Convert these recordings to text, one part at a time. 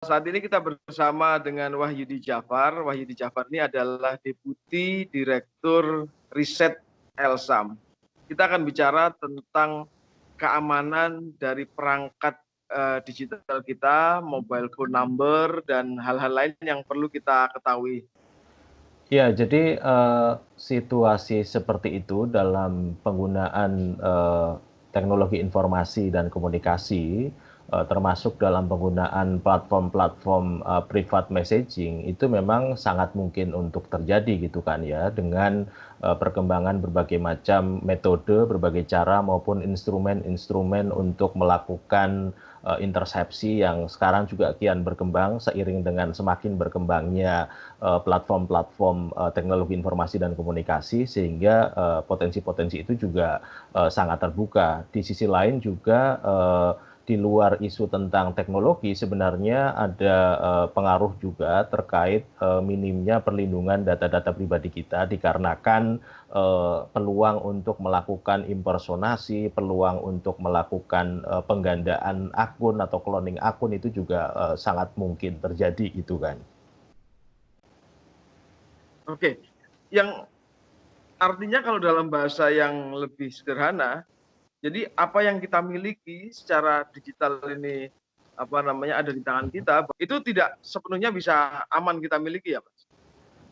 Saat ini kita bersama dengan Wahyudi Jafar. Wahyudi Jafar ini adalah Deputi Direktur Riset Elsam. Kita akan bicara tentang keamanan dari perangkat digital kita, mobile phone number, dan hal-hal lain yang perlu kita ketahui. Ya, jadi situasi seperti itu dalam penggunaan teknologi informasi dan komunikasi, termasuk dalam penggunaan platform-platform private messaging, itu memang sangat mungkin untuk terjadi gitu kan ya, dengan perkembangan berbagai macam metode, berbagai cara maupun instrumen-instrumen untuk melakukan intersepsi yang sekarang juga kian berkembang seiring dengan semakin berkembangnya platform-platform teknologi informasi dan komunikasi, sehingga potensi-potensi itu juga sangat terbuka. Di sisi lain juga di luar isu tentang teknologi sebenarnya ada pengaruh juga terkait minimnya perlindungan data-data pribadi kita, dikarenakan peluang untuk melakukan impersonasi, peluang untuk melakukan penggandaan akun atau cloning akun itu juga sangat mungkin terjadi gitu kan. Oke, yang artinya kalau dalam bahasa yang lebih sederhana, jadi apa yang kita miliki secara digital ini ada di tangan kita, itu tidak sepenuhnya bisa aman kita miliki ya, Mas?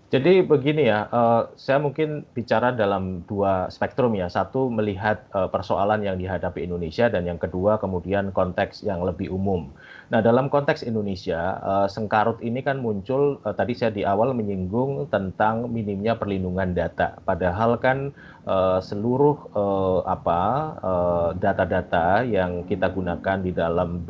Jadi begini ya, saya mungkin bicara dalam dua spektrum ya. Satu melihat persoalan yang dihadapi Indonesia, dan yang kedua kemudian konteks yang lebih umum. Nah, dalam konteks Indonesia, sengkarut ini kan muncul, tadi saya di awal menyinggung tentang minimnya perlindungan data. Padahal kan seluruh data-data yang kita gunakan di dalam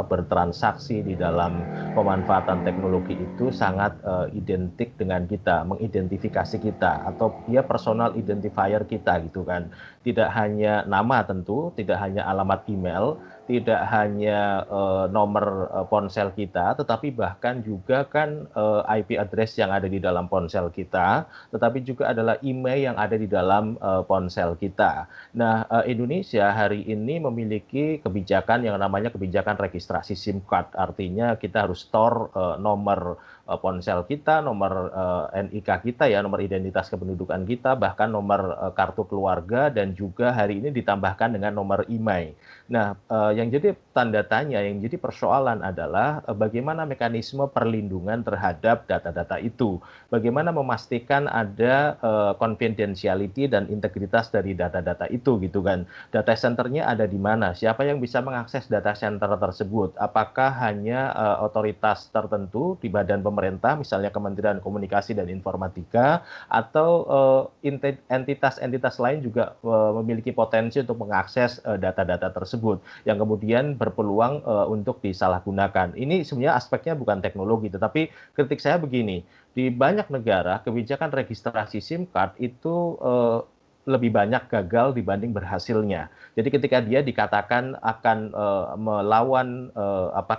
bertransaksi, di dalam pemanfaatan teknologi itu sangat identik dengan kita, mengidentifikasi kita, atau dia personal identifier kita gitu kan. Tidak hanya nama tentu, tidak hanya alamat email, tidak hanya nomor ponsel kita, tetapi bahkan juga kan IP address yang ada di dalam ponsel kita, tetapi juga adalah email yang ada di dalam ponsel kita. Nah, Indonesia hari ini memiliki kebijakan yang namanya kebijakan registrasi SIM card. Artinya kita harus store nomor ponsel kita, nomor NIK kita ya, nomor identitas kependudukan kita, bahkan nomor kartu keluarga, dan juga hari ini ditambahkan dengan nomor IMEI. Nah, yang jadi tanda tanya, yang jadi persoalan adalah bagaimana mekanisme perlindungan terhadap data-data itu. Bagaimana memastikan ada confidentiality dan integritas dari data-data itu gitu kan. Data centernya ada di mana? Siapa yang bisa mengakses data center tersebut? Apakah hanya otoritas tertentu di badan pemerintah, misalnya Kementerian Komunikasi dan Informatika, atau entitas-entitas lain juga memiliki potensi untuk mengakses data-data tersebut yang kemudian berpeluang untuk disalahgunakan. Ini sebenarnya aspeknya bukan teknologi, tetapi kritik saya begini, di banyak negara kebijakan registrasi SIM card itu lebih banyak gagal dibanding berhasilnya. Jadi ketika dia dikatakan akan melawan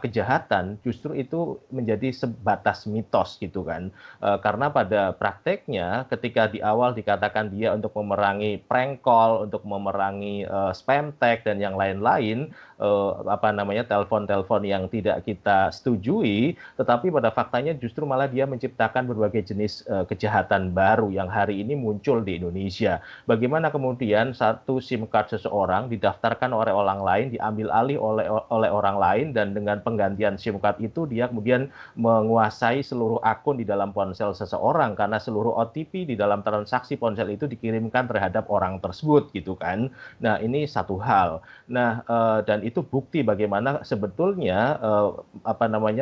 kejahatan, justru itu menjadi sebatas mitos gitu kan. Karena pada prakteknya ketika di awal dikatakan dia untuk memerangi prank call, untuk memerangi spam tag dan yang lain-lain, telepon-telepon yang tidak kita setujui, tetapi pada faktanya justru malah dia menciptakan berbagai jenis kejahatan baru yang hari ini muncul di Indonesia. Bagaimana kemudian satu SIM card seseorang didaftarkan oleh orang lain, diambil alih oleh orang lain, dan dengan penggantian SIM card itu dia kemudian menguasai seluruh akun di dalam ponsel seseorang, karena seluruh OTP di dalam transaksi ponsel itu dikirimkan terhadap orang tersebut gitu kan. Nah, ini satu hal. Nah, dan itu bukti bagaimana sebetulnya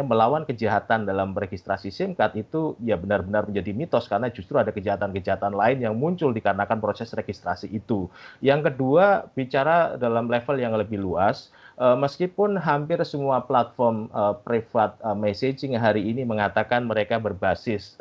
melawan kejahatan dalam registrasi SIM card itu ya benar-benar menjadi mitos, karena justru ada kejahatan-kejahatan lain yang muncul dikarenakan proses registrasi itu. Yang kedua, bicara dalam level yang lebih luas, meskipun hampir semua platform private messaging hari ini mengatakan mereka berbasis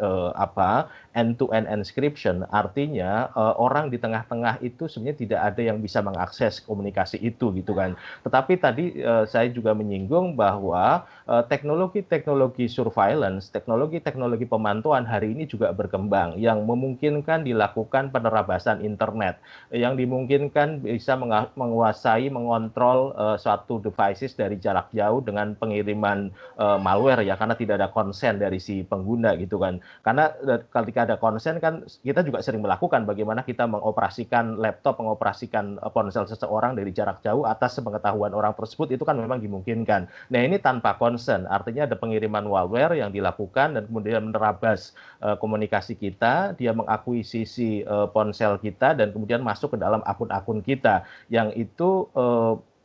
end-to-end encryption, artinya orang di tengah-tengah itu sebenarnya tidak ada yang bisa mengakses komunikasi itu gitu kan. Tetapi tadi saya juga menyinggung bahwa teknologi-teknologi surveillance, teknologi-teknologi pemantauan hari ini juga berkembang yang memungkinkan dilakukan penerabasan internet, yang dimungkinkan bisa menguasai, mengontrol suatu devices dari jarak jauh dengan pengiriman malware ya, karena tidak ada konsen dari si pengguna gitu kan. Karena ketika ada konsen kan kita juga sering melakukan bagaimana kita mengoperasikan laptop, mengoperasikan ponsel seseorang dari jarak jauh atas sepengetahuan orang tersebut, itu kan memang dimungkinkan. Nah ini tanpa konsen, artinya ada pengiriman malware yang dilakukan dan kemudian menerabas komunikasi kita, dia mengakuisisi ponsel kita dan kemudian masuk ke dalam akun-akun kita, yang itu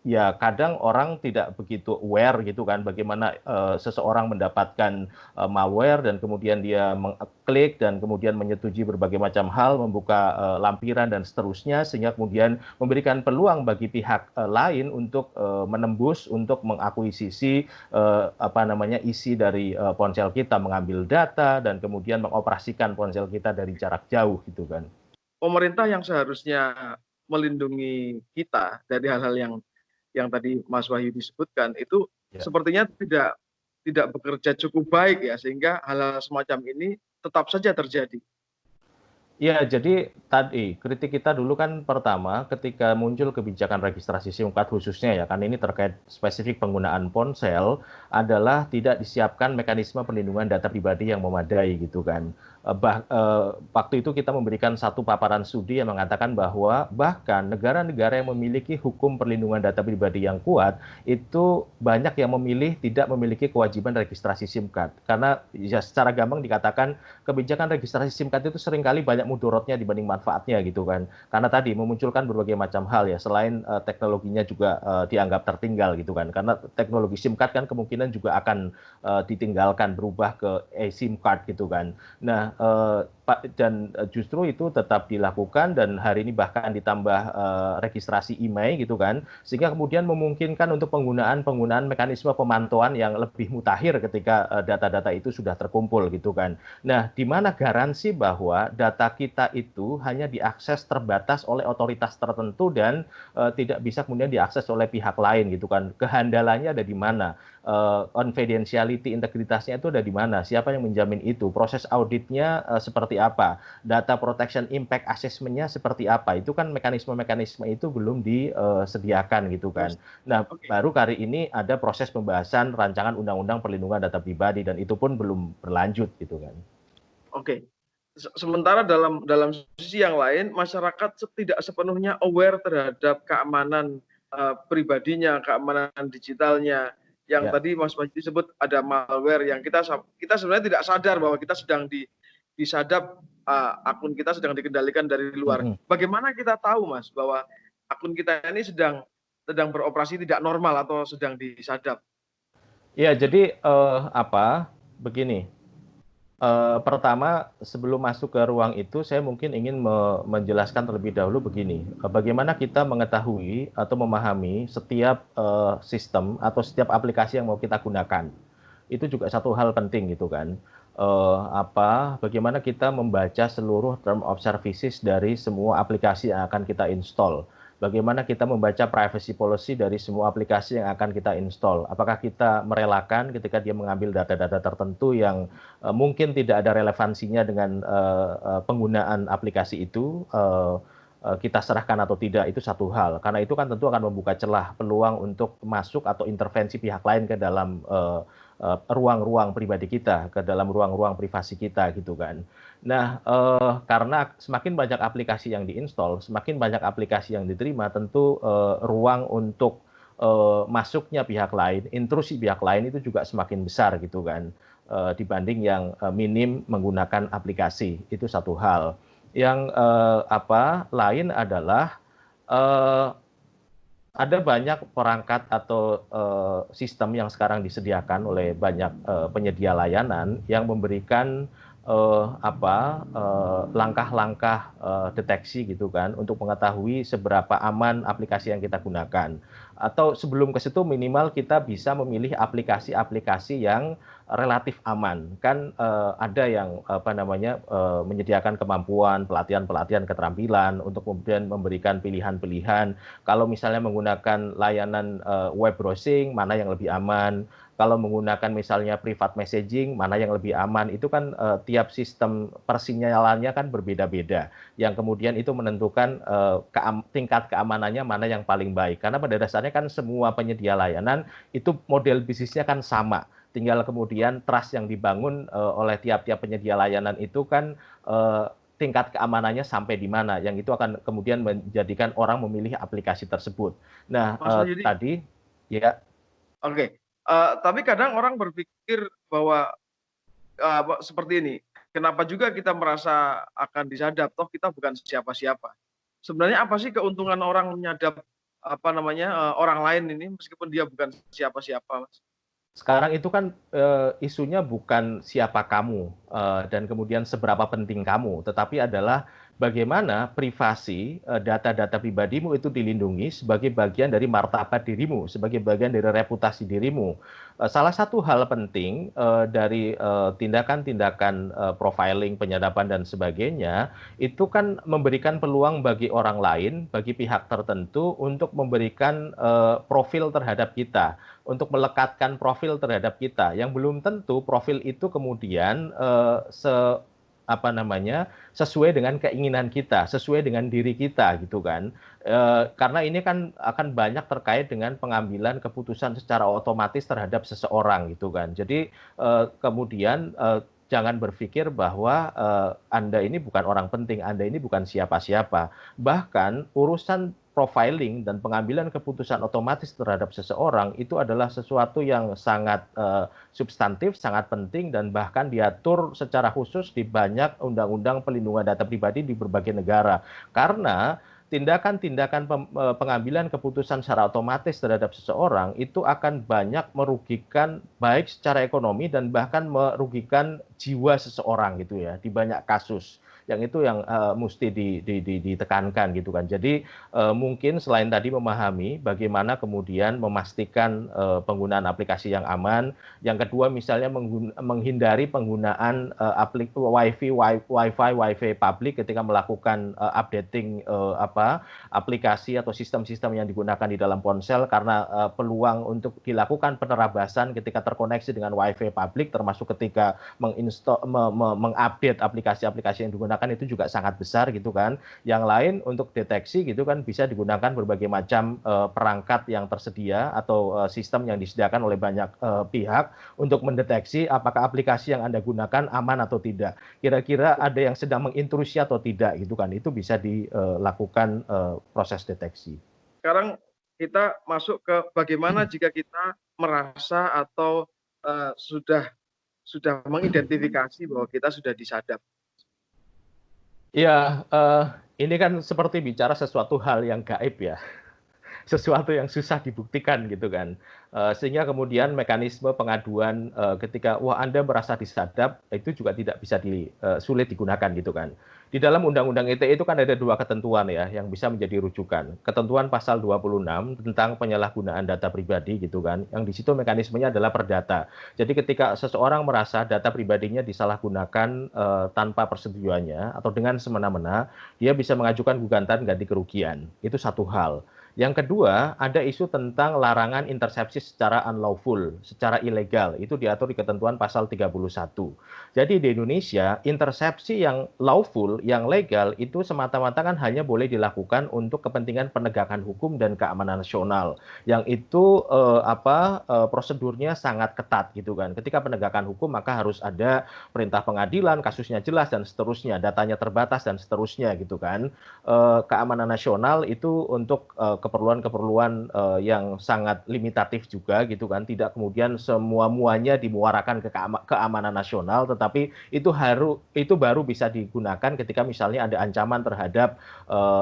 ya kadang orang tidak begitu aware gitu kan bagaimana seseorang mendapatkan malware dan kemudian dia mengklik dan kemudian menyetujui berbagai macam hal, membuka lampiran dan seterusnya, sehingga kemudian memberikan peluang bagi pihak lain untuk menembus, untuk mengakuisisi isi dari ponsel kita, mengambil data dan kemudian mengoperasikan ponsel kita dari jarak jauh gitu kan. Pemerintah yang seharusnya melindungi kita dari hal-hal yang tadi Mas Wahyu disebutkan itu Ya. sepertinya tidak bekerja cukup baik ya, sehingga hal-hal semacam ini tetap saja terjadi. Ya, jadi tadi kritik kita dulu kan pertama ketika muncul kebijakan registrasi SIM card khususnya ya, kan ini terkait spesifik penggunaan ponsel, adalah tidak disiapkan mekanisme perlindungan data pribadi yang memadai gitu kan. Waktu itu kita memberikan satu paparan studi yang mengatakan bahwa bahkan negara-negara yang memiliki hukum perlindungan data pribadi yang kuat itu banyak yang memilih tidak memiliki kewajiban registrasi SIM card, karena ya secara gampang dikatakan kebijakan registrasi SIM card itu seringkali banyak mudorotnya dibanding manfaatnya gitu kan. Karena tadi memunculkan berbagai macam hal ya, selain teknologinya juga dianggap tertinggal gitu kan. Karena teknologi SIM card kan kemungkinan juga akan ditinggalkan, berubah ke eSIM card gitu kan. Nah, dan justru itu tetap dilakukan dan hari ini bahkan ditambah registrasi IMEI gitu kan, sehingga kemudian memungkinkan untuk penggunaan mekanisme pemantauan yang lebih mutakhir ketika data-data itu sudah terkumpul gitu kan. Nah, di mana garansi bahwa data kita itu hanya diakses terbatas oleh otoritas tertentu dan tidak bisa kemudian diakses oleh pihak lain gitu kan. Kehandalannya ada di mana? Confidentiality, integritasnya itu ada di mana? Siapa yang menjamin itu? Proses auditnya seperti apa? Data protection impact assessment-nya seperti apa? Itu kan mekanisme-mekanisme itu belum disediakan gitu kan. Nah, Oke, baru kali ini ada proses pembahasan rancangan undang-undang perlindungan data pribadi dan itu pun belum berlanjut gitu kan. oke. Sementara dalam sisi yang lain, masyarakat tidak sepenuhnya aware terhadap keamanan pribadinya, keamanan digitalnya. Yang Ya. tadi Mas Wahyu sebut ada malware yang kita sebenarnya tidak sadar bahwa kita sedang disadap, akun kita sedang dikendalikan dari luar. Mm-mm. Bagaimana kita tahu Mas bahwa akun kita ini sedang beroperasi tidak normal atau sedang disadap? Ya, jadi begini. Pertama, sebelum masuk ke ruang itu, saya mungkin ingin menjelaskan terlebih dahulu begini. Bagaimana kita mengetahui atau memahami setiap sistem atau setiap aplikasi yang mau kita gunakan. Itu juga satu hal penting gitu kan. Bagaimana kita membaca seluruh term of services dari semua aplikasi yang akan kita install. Bagaimana kita membaca privacy policy dari semua aplikasi yang akan kita install. Apakah kita merelakan ketika dia mengambil data-data tertentu yang mungkin tidak ada relevansinya dengan penggunaan aplikasi itu, kita serahkan atau tidak, itu satu hal. Karena itu kan tentu akan membuka celah peluang untuk masuk atau intervensi pihak lain ke dalam ruang-ruang pribadi kita, ke dalam ruang-ruang privasi kita gitu kan. Nah, karena semakin banyak aplikasi yang diinstal, semakin banyak aplikasi yang diterima, tentu ruang untuk masuknya pihak lain, intrusi pihak lain itu juga semakin besar gitu kan, dibanding yang minim menggunakan aplikasi. Itu satu hal. Yang lain adalah eh, ada banyak perangkat atau sistem yang sekarang disediakan oleh banyak penyedia layanan yang memberikan langkah-langkah deteksi gitu kan untuk mengetahui seberapa aman aplikasi yang kita gunakan. Atau sebelum ke situ minimal kita bisa memilih aplikasi-aplikasi yang relatif aman. Kan ada yang menyediakan kemampuan pelatihan-pelatihan keterampilan untuk kemudian memberikan pilihan-pilihan. Kalau misalnya menggunakan layanan web browsing, mana yang lebih aman? Kalau menggunakan misalnya private messaging, mana yang lebih aman, itu kan tiap sistem persinyalannya kan berbeda-beda, yang kemudian itu menentukan tingkat keamanannya mana yang paling baik. Karena pada dasarnya kan semua penyedia layanan itu model bisnisnya kan sama, tinggal kemudian trust yang dibangun oleh tiap-tiap penyedia layanan itu kan tingkat keamanannya sampai di mana, yang itu akan kemudian menjadikan orang memilih aplikasi tersebut. Nah, Mas Wahyudi, tadi ya. oke. Tapi kadang orang berpikir bahwa seperti ini, kenapa juga kita merasa akan disadap, toh kita bukan siapa-siapa. Sebenarnya apa sih keuntungan orang menyadap orang lain ini meskipun dia bukan siapa-siapa, Mas? Sekarang itu kan isunya bukan siapa kamu dan kemudian seberapa penting kamu, tetapi adalah bagaimana privasi data-data pribadimu itu dilindungi sebagai bagian dari martabat dirimu, sebagai bagian dari reputasi dirimu. Salah satu hal penting dari tindakan-tindakan profiling, penyadapan dan sebagainya itu kan memberikan peluang bagi orang lain, bagi pihak tertentu untuk memberikan profil terhadap kita, untuk melekatkan profil terhadap kita, yang belum tentu profil itu kemudian sesuai dengan keinginan kita, sesuai dengan diri kita gitu kan. Karena ini kan akan banyak terkait dengan pengambilan keputusan secara otomatis terhadap seseorang gitu kan. Jadi kemudian jangan berpikir bahwa Anda ini bukan orang penting, Anda ini bukan siapa-siapa. Bahkan urusan profiling dan pengambilan keputusan otomatis terhadap seseorang itu adalah sesuatu yang sangat substantif, sangat penting, dan bahkan diatur secara khusus di banyak undang-undang pelindungan data pribadi di berbagai negara. Karena tindakan-tindakan pengambilan keputusan secara otomatis terhadap seseorang itu akan banyak merugikan baik secara ekonomi dan bahkan merugikan jiwa seseorang gitu ya, di banyak kasus. Yang itu yang mesti ditekankan gitu kan. Jadi mungkin selain tadi memahami bagaimana kemudian memastikan penggunaan aplikasi yang aman, yang kedua misalnya menghindari penggunaan wifi publik ketika melakukan updating aplikasi atau sistem-sistem yang digunakan di dalam ponsel, karena peluang untuk dilakukan penerabasan ketika terkoneksi dengan wifi publik, termasuk ketika mengupdate aplikasi-aplikasi yang digunakan itu juga sangat besar gitu kan. Yang lain untuk deteksi gitu kan bisa digunakan berbagai macam perangkat yang tersedia atau sistem yang disediakan oleh banyak pihak untuk mendeteksi apakah aplikasi yang Anda gunakan aman atau tidak. Kira-kira ada yang sedang mengintrusi atau tidak gitu kan. Itu bisa dilakukan proses deteksi. Sekarang kita masuk ke bagaimana jika kita merasa atau sudah mengidentifikasi bahwa kita sudah disadap. Ya, ini kan seperti bicara sesuatu hal yang gaib ya. Sesuatu yang susah dibuktikan gitu kan. Sehingga kemudian mekanisme pengaduan ketika wah Anda merasa disadap itu juga tidak bisa sulit digunakan gitu kan. Di dalam Undang-Undang ITE itu kan ada dua ketentuan ya yang bisa menjadi rujukan. Ketentuan pasal 26 tentang penyalahgunaan data pribadi gitu kan. Yang di situ mekanismenya adalah perdata. Jadi ketika seseorang merasa data pribadinya disalahgunakan tanpa persetujuannya atau dengan semena-mena, dia bisa mengajukan gugatan ganti kerugian. Itu satu hal. Yang kedua, ada isu tentang larangan intersepsi secara unlawful, secara ilegal. Itu diatur di ketentuan pasal 31. Jadi di Indonesia, intersepsi yang lawful, yang legal, itu semata-mata kan hanya boleh dilakukan untuk kepentingan penegakan hukum dan keamanan nasional. Yang itu prosedurnya sangat ketat gitu kan. Ketika penegakan hukum maka harus ada perintah pengadilan, kasusnya jelas dan seterusnya, datanya terbatas dan seterusnya gitu kan. Keamanan nasional itu untuk keperluan-keperluan yang sangat limitatif juga gitu kan, tidak kemudian semua-muanya dimuarakan ke keamanan nasional, tetapi itu baru bisa digunakan ketika misalnya ada ancaman terhadap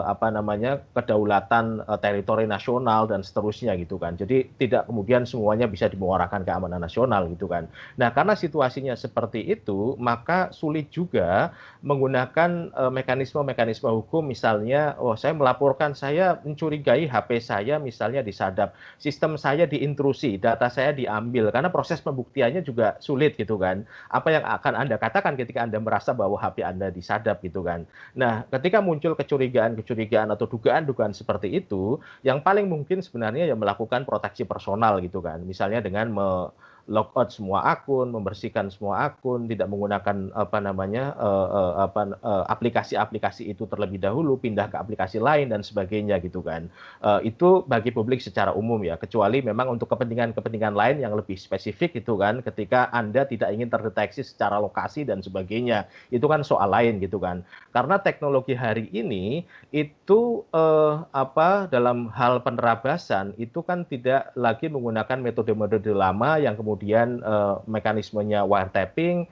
apa namanya kedaulatan teritori nasional dan seterusnya gitu kan. Jadi tidak kemudian semuanya bisa dimuarakan keamanan nasional gitu kan. Nah, karena situasinya seperti itu, maka sulit juga menggunakan mekanisme-mekanisme hukum, misalnya, oh saya melaporkan saya mencurigai HP saya misalnya disadap, sistem saya diintrusi, data saya diambil, karena proses pembuktiannya juga sulit gitu kan. Apa yang akan Anda katakan ketika Anda merasa bahwa HP Anda disadap gitu kan. Nah, ketika muncul kecurigaan-kecurigaan atau dugaan-dugaan seperti itu, yang paling mungkin sebenarnya ya melakukan proteksi personal gitu kan. Misalnya dengan logout semua akun, membersihkan semua akun, tidak menggunakan apa namanya aplikasi-aplikasi itu terlebih dahulu, pindah ke aplikasi lain dan sebagainya gitu kan. Itu bagi publik secara umum ya, kecuali memang untuk kepentingan-kepentingan lain yang lebih spesifik gitu kan, ketika Anda tidak ingin terdeteksi secara lokasi dan sebagainya, itu kan soal lain gitu kan. Karena teknologi hari ini itu dalam hal penerabasan itu kan tidak lagi menggunakan metode-metode lama yang kemudian mekanismenya wiretapping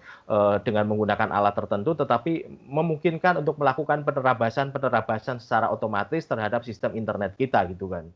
dengan menggunakan alat tertentu, tetapi memungkinkan untuk melakukan penerabasan secara otomatis terhadap sistem internet kita gitu kan.